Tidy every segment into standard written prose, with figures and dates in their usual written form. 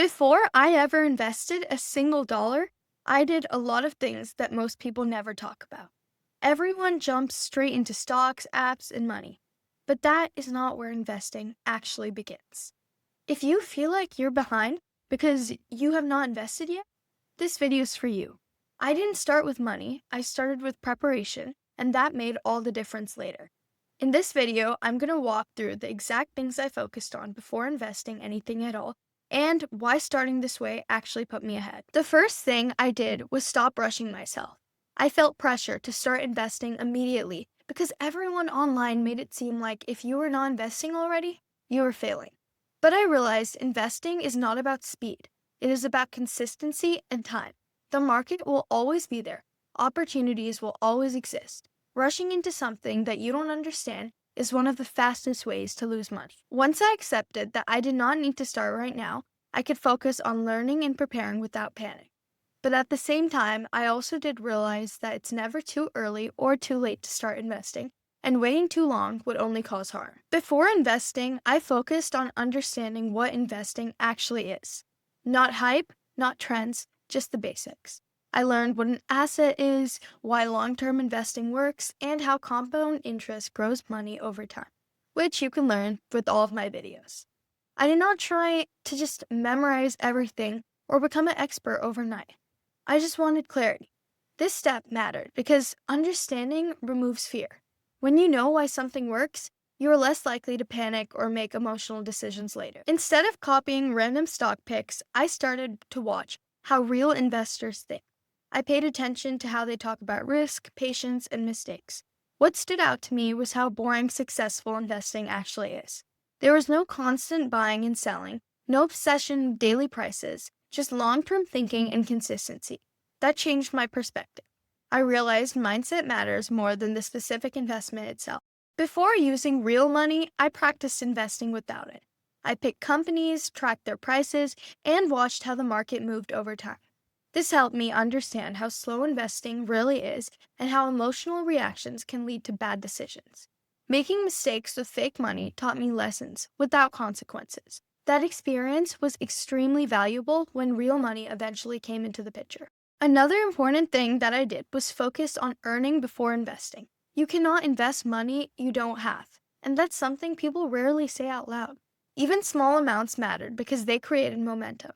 Before I ever invested a single dollar, I did a lot of things that most people never talk about. Everyone jumps straight into stocks, apps, and money. But that is not where investing actually begins. If you feel like you're behind because you have not invested yet, this video is for you. I didn't start with money, I started with preparation, and that made all the difference later. In this video, I'm going to walk through the exact things I focused on before investing anything at all and why starting this way actually put me ahead. The first thing I did was stop rushing myself. I felt pressure to start investing immediately because everyone online made it seem like if you were not investing already, you were failing. But I realized investing is not about speed. It is about consistency and time. The market will always be there. Opportunities will always exist. Rushing into something that you don't understand is one of the fastest ways to lose money. Once I accepted that I did not need to start right now, I could focus on learning and preparing without panic. But at the same time, I also did realize that it's never too early or too late to start investing, and waiting too long would only cause harm. Before investing, I focused on understanding what investing actually is. Not hype, not trends, just the basics. I learned what an asset is, why long-term investing works, and how compound interest grows money over time, which you can learn with all of my videos. I did not try to just memorize everything or become an expert overnight. I just wanted clarity. This step mattered because understanding removes fear. When you know why something works, you are less likely to panic or make emotional decisions later. Instead of copying random stock picks, I started to watch how real investors think. I paid attention to how they talk about risk, patience, and mistakes. What stood out to me was how boring successful investing actually is. There was no constant buying and selling, no obsession with daily prices, just long-term thinking and consistency. That changed my perspective. I realized mindset matters more than the specific investment itself. Before using real money, I practiced investing without it. I picked companies, tracked their prices, and watched how the market moved over time. This helped me understand how slow investing really is and how emotional reactions can lead to bad decisions. Making mistakes with fake money taught me lessons without consequences. That experience was extremely valuable when real money eventually came into the picture. Another important thing that I did was focus on earning before investing. You cannot invest money you don't have, and that's something people rarely say out loud. Even small amounts mattered because they created momentum.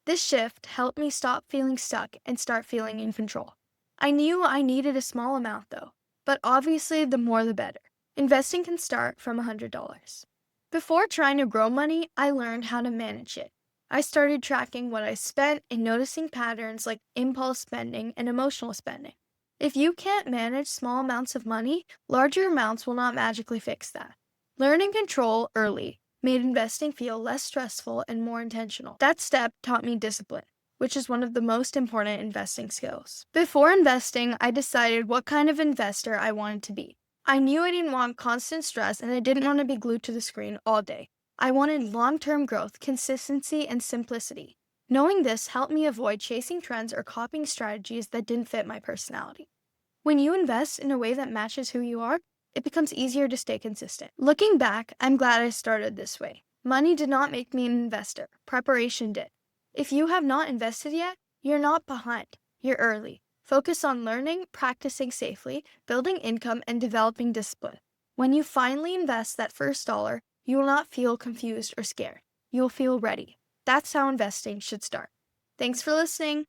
This shift helped me stop feeling stuck and start feeling in control. I knew I needed a small amount though, but obviously the more the better. Investing can start from $100. Before trying to grow money, I learned how to manage it. I started tracking what I spent and noticing patterns like impulse spending and emotional spending. If you can't manage small amounts of money, larger amounts will not magically fix that. Learning control early made investing feel less stressful and more intentional. That step taught me discipline, which is one of the most important investing skills. Before investing, I decided what kind of investor I wanted to be. I knew I didn't want constant stress and I didn't want to be glued to the screen all day. I wanted long-term growth, consistency, and simplicity. Knowing this helped me avoid chasing trends or copying strategies that didn't fit my personality. When you invest in a way that matches who you are, it becomes easier to stay consistent. Looking back, I'm glad I started this way. Money did not make me an investor. Preparation did. If you have not invested yet, you're not behind. You're early. Focus on learning, practicing safely, building income, and developing discipline. When you finally invest that first dollar, you will not feel confused or scared. You'll feel ready. That's how investing should start. Thanks for listening.